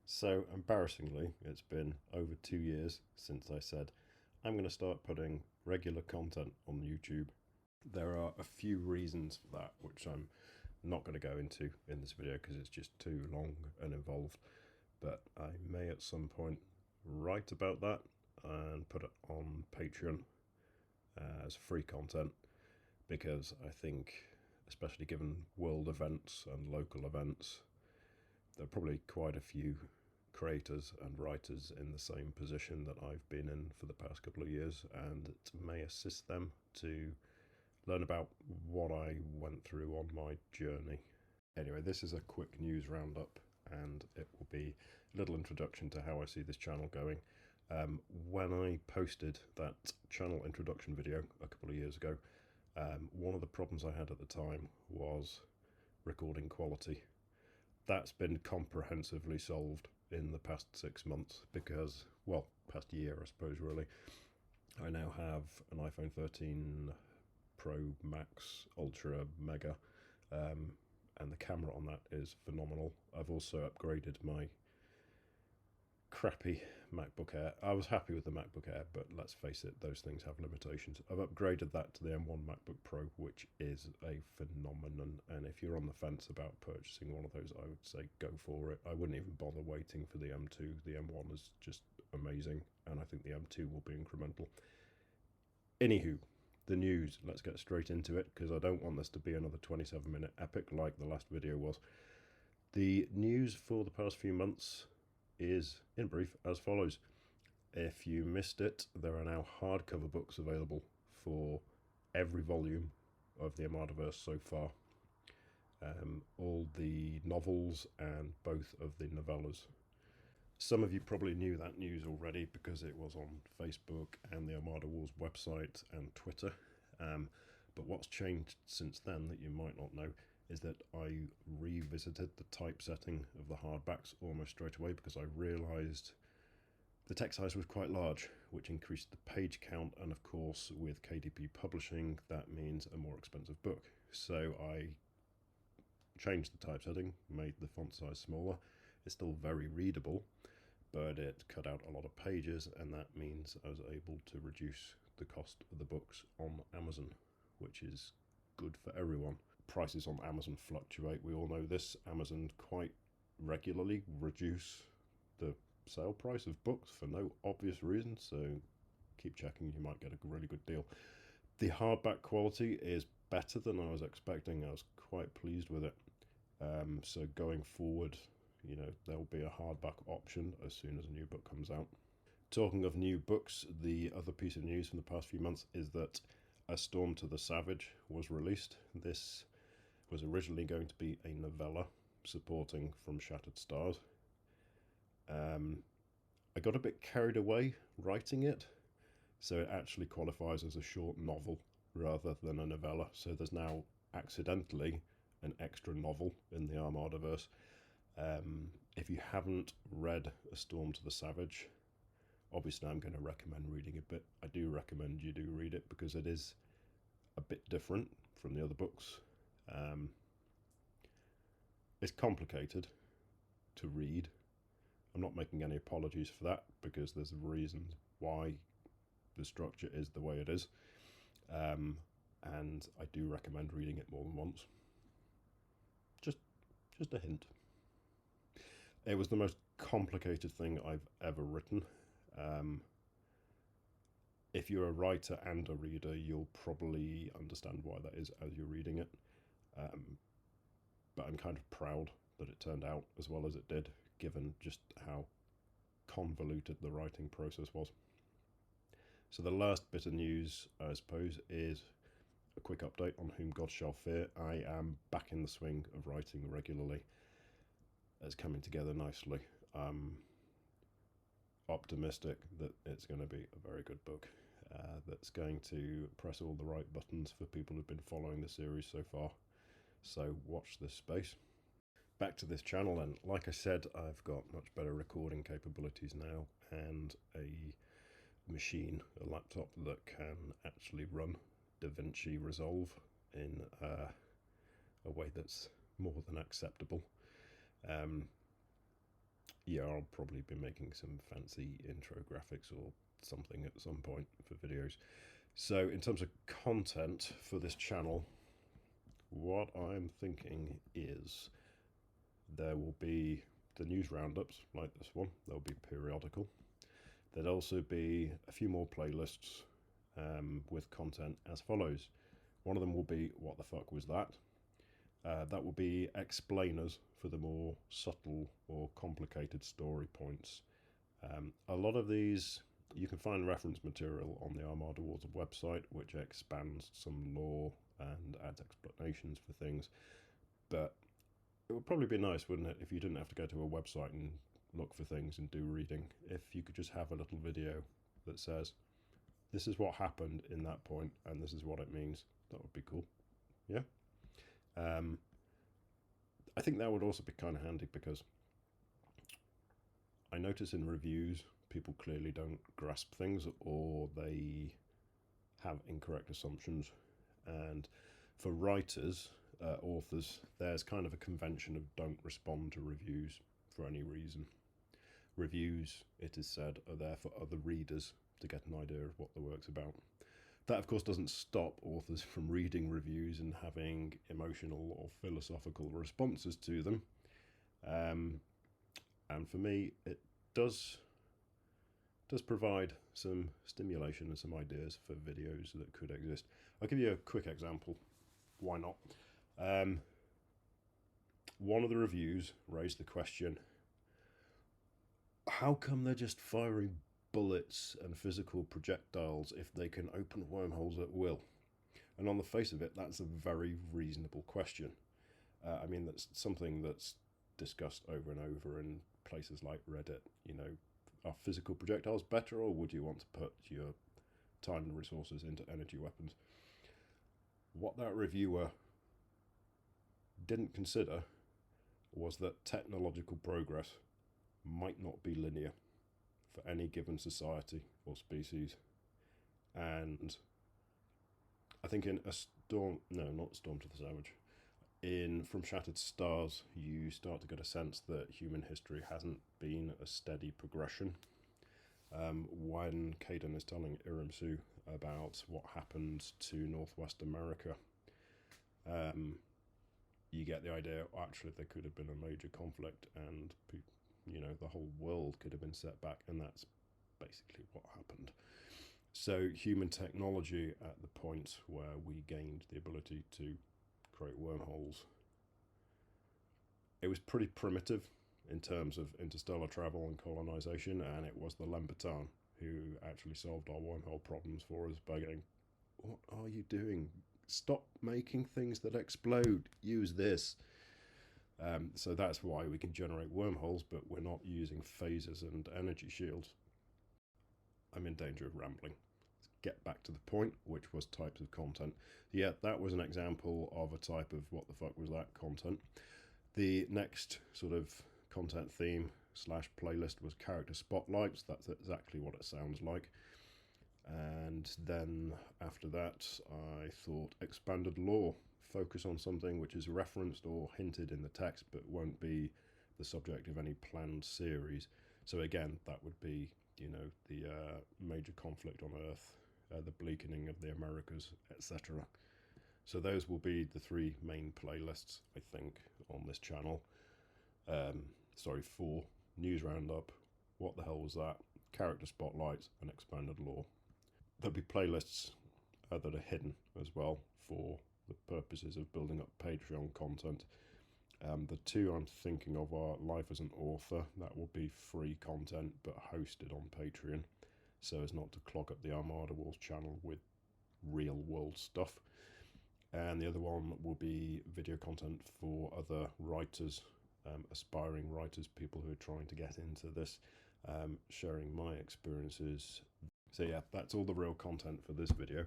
So, embarrassingly, it's been over 2 years since I said I'm going to start putting regular content on YouTube. There are a few reasons for that, which I'm not going to go into in this video because it's just too long and involved. But I may at some point write about that and put it on Patreon as free content, because I think, especially given world events and local events, there are probably quite a few creators and writers in the same position that I've been in for the past couple of years, and it may assist them to learn about what I went through on my journey. Anyway, this is a quick news roundup, and it will be a little introduction to how I see this channel going. When I posted that channel introduction video a couple of years ago, one of the problems I had at the time was recording quality. That's been comprehensively solved in the past 6 months because, well, past year, I suppose, really. I now have an iPhone 13 Pro Max Ultra Mega, and the camera on that is phenomenal. I've also upgraded my crappy MacBook Air. I was happy with the MacBook Air, but let's face it, those things have limitations. I've upgraded that to the M1 MacBook Pro, which is a phenomenon, and if you're on the fence about purchasing one of those, I would say go for it. I wouldn't even bother waiting for the M2. The M1 is just amazing, and I think the M2 will be incremental. Anywho, the news. Let's get straight into it, because I don't want this to be another 27-minute epic like the last video was. The news for the past few months is, in brief, as follows. If you missed it, there are now hardcover books available for every volume of the Armadaverse so far. All the novels and both of the novellas. Some of you probably knew that news already because it was on Facebook and the Armada Wars website and Twitter. But what's changed since then that you might not know is that I revisited the typesetting of the hardbacks almost straight away, because I realised the text size was quite large, which increased the page count, and of course with KDP publishing that means a more expensive book. So I changed the typesetting, made the font size smaller. It's still very readable, but it cut out a lot of pages, and that means I was able to reduce the cost of the books on Amazon, which is good for everyone. Prices on Amazon fluctuate, we all know this. Amazon quite regularly reduce the sale price of books for no obvious reason, so keep checking, you might get a really good deal. The hardback quality is better than I was expecting. I was quite pleased with it. So going forward, there'll be a hardback option as soon as a new book comes out. Talking of new books, the other piece of news from the past few months is that A Storm to the Savage was released. This was originally going to be a novella supporting From Shattered Stars. I got a bit carried away writing it, so it actually qualifies as a short novel rather than a novella. So there's now accidentally an extra novel in the Armadaverse. If you haven't read A Storm to the Savage, obviously I'm going to recommend reading it, but I do recommend you do read it because it is a bit different from the other books. It's complicated to read. I'm not making any apologies for that, because there's reasons why the structure is the way it is. And I do recommend reading it more than once. Just a hint. It was the most complicated thing I've ever written. If you're a writer and a reader, you'll probably understand why that is as you're reading it. But I'm kind of proud that it turned out as well as it did, given just how convoluted the writing process was. So the last bit of news, I suppose, is a quick update on Whom God Shall Fear. I am back in the swing of writing regularly. It's coming together nicely. I'm optimistic that it's going to be a very good book that's going to press all the right buttons for people who've been following the series so far. So watch this space. Back to this channel, and like I said, I've got much better recording capabilities now, and a machine, a laptop that can actually run DaVinci Resolve in a way that's more than acceptable. yeah, I'll probably be making some fancy intro graphics or something at some point for videos. So in terms of content for this channel, what I'm thinking is there will be the news roundups like this one. There'll be periodical. There'll also be a few more playlists with content as follows. One of them will be What the Fuck Was That? That will be explainers for the more subtle or complicated story points. A lot of these, you can find reference material on the Armada Wars website, which expands some lore and adds explanations for things. But it would probably be nice, wouldn't it, if you didn't have to go to a website and look for things and do reading, if you could just have a little video that says, this is what happened in that point and this is what it means. That would be cool. Yeah. I think that would also be kind of handy because I notice in reviews people clearly don't grasp things or they have incorrect assumptions. And for writers, authors, there's kind of a convention of don't respond to reviews for any reason. Reviews, it is said, are there for other readers to get an idea of what the work's about. That, of course, doesn't stop authors from reading reviews and having emotional or philosophical responses to them. And for me, it does provide some stimulation and some ideas for videos that could exist. I'll give you a quick example. Why not? One of the reviews raised the question, how come they're just firing bullets and physical projectiles if they can open wormholes at will? And on the face of it, that's a very reasonable question. I mean, that's something that's discussed over and over in places like Reddit. You know, are physical projectiles better, or would you want to put your time and resources into energy weapons? What that reviewer didn't consider was that technological progress might not be linear for any given society or species. And I think in not Storm to the Savage, in From Shattered Stars, you start to get a sense that human history hasn't been a steady progression. When Caden is telling Irimsu about what happened to Northwest America, you get the idea, actually, there could have been a major conflict and, you know, the whole world could have been set back, and that's basically what happened. So human technology at the point where we gained the ability to create wormholes, it was pretty primitive in terms of interstellar travel and colonization, and it was the Lempatan who actually solved our wormhole problems for us by going, what are you doing? Stop making things that explode. Use this. So that's why we can generate wormholes, but we're not using phasers and energy shields. I'm in danger of rambling. Let's get back to the point, which was types of content. Yeah, that was an example of a type of what the fuck was that content. The next sort of content theme / playlist was character spotlights. That's exactly what it sounds like. And then after that, I thought expanded lore. Focus on something which is referenced or hinted in the text but won't be the subject of any planned series. So again, that would be, you know, the major conflict on Earth, the bleakening of the Americas, etc. So those will be the three main playlists, I think, on this channel. 4. News Roundup, What the Hell Was That?, Character Spotlights, and Expanded Lore. There'll be playlists that are hidden as well for the purposes of building up Patreon content. The two I'm thinking of are Life as an Author, that will be free content but hosted on Patreon, so as not to clog up the Armada Wars channel with real world stuff. And the other one will be video content for other writers, aspiring writers, people who are trying to get into this, sharing my experiences. So yeah, that's all the real content for this video.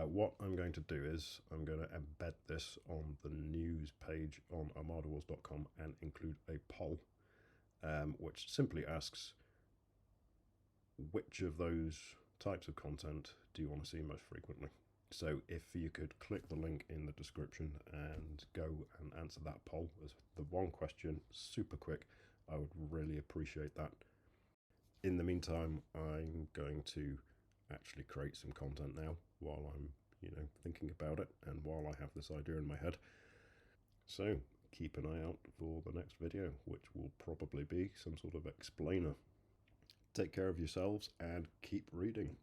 What I'm going to do is I'm going to embed this on the news page on armadawars.com and include a poll, which simply asks, which of those types of content do you want to see most frequently? So if you could click the link in the description and go and answer that poll as the one question, super quick, I would really appreciate that. In the meantime, I'm going to actually create some content now while I'm, thinking about it and while I have this idea in my head. So keep an eye out for the next video, which will probably be some sort of explainer. Take care of yourselves and keep reading.